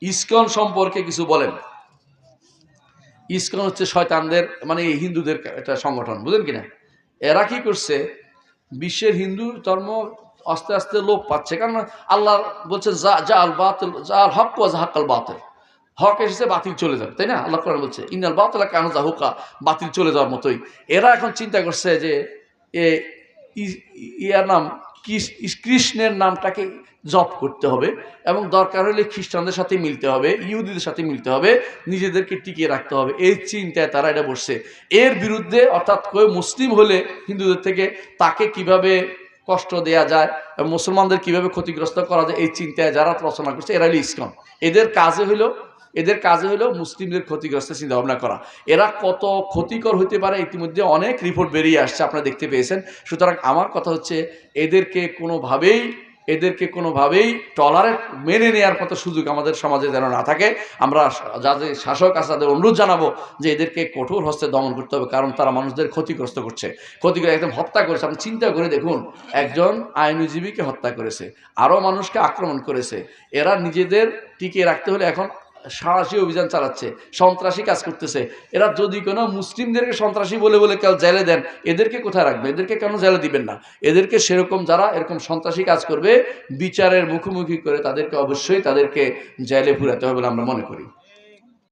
ISKCON সম্পর্কে কিছু বলেন। ইসকন হচ্ছে শয়তানদের মানে এই হিন্দুদের একটা সংগঠন, বুঝলেন কিনা? এরা কি করছে, বিশ্বের হিন্দু ধর্ম আস্তে আস্তে লোপ পাচ্ছে। কারণ আল্লাহ বলছেন যা আল বাতিল যা আল হক ওয়া যাহাকাল বাতিল, হক এসেছে বাতিল চলে যাবে, তাই না? আল্লাহ কোরআন বলছে ইন্নাল বাতিলা কানা যাহুকা, বাতিল চলে যাওয়ার মতোই। এরা এখন চিন্তা করছে যে ইয়ার নাম কৃষ্ণের নামটাকে জপ করতে হবে এবং দরকার হলে খ্রিস্টানদের সাথে মিলতে হবে, ইহুদিদের সাথে মিলতে হবে, নিজেদেরকে টিকিয়ে রাখতে হবে। এই চিন্তায় তারা এটা বসছে। এর বিরুদ্ধে অর্থাৎ কেউ মুসলিম হলে হিন্দুদের থেকে তাকে কিভাবে কষ্ট দেয়া যায়, মুসলমানদের কিভাবে ক্ষতিগ্রস্ত করা যায়, এই চিন্তায় যারা রচনা করছে এরা হলো ইসকন। এদের কাজে হলো মুসলিমদের ক্ষতিগ্রস্ত চিন্তা ভাবনা করা। এরা কত ক্ষতিকর হতে পারে ইতিমধ্যে অনেক রিপোর্ট বেরিয়ে আসছে, আপনারা দেখতে পেয়েছেন। সুতরাং আমার কথা হচ্ছে এদেরকে কোনোভাবেই টলারেট মেনে নেওয়ার মতো সুযোগ আমাদের সমাজে যেন না থাকে। আমরা যাদের শাসক আছে তাদের অনুরোধ জানাবো যে এদেরকে কঠোর হস্তে দমন করতে হবে, কারণ তারা মানুষদের ক্ষতিগ্রস্ত করছে, একদম হত্যা করেছে। আপনি চিন্তা করে দেখুন, একজন আইনজীবীকে হত্যা করেছে, আরও মানুষকে আক্রমণ করেছে। এরা নিজেদের টিকিয়ে রাখতে হলে এখন সাহসী অভিযান চালাচ্ছে, সন্ত্রাসী কাজ করতেছে। এরা যদি কোনো মুসলিমদেরকে সন্ত্রাসী বলে বলে কেউ জেলে দেন, এদেরকে কোথায় রাখবে? এদেরকে কেন জেলে দিবেন না? এদেরকে সেরকম যারা এরকম সন্ত্রাসী কাজ করবে বিচারের মুখোমুখি করে তাদেরকে অবশ্যই জেলে পুরাতে হবে বলে আমরা মনে করি।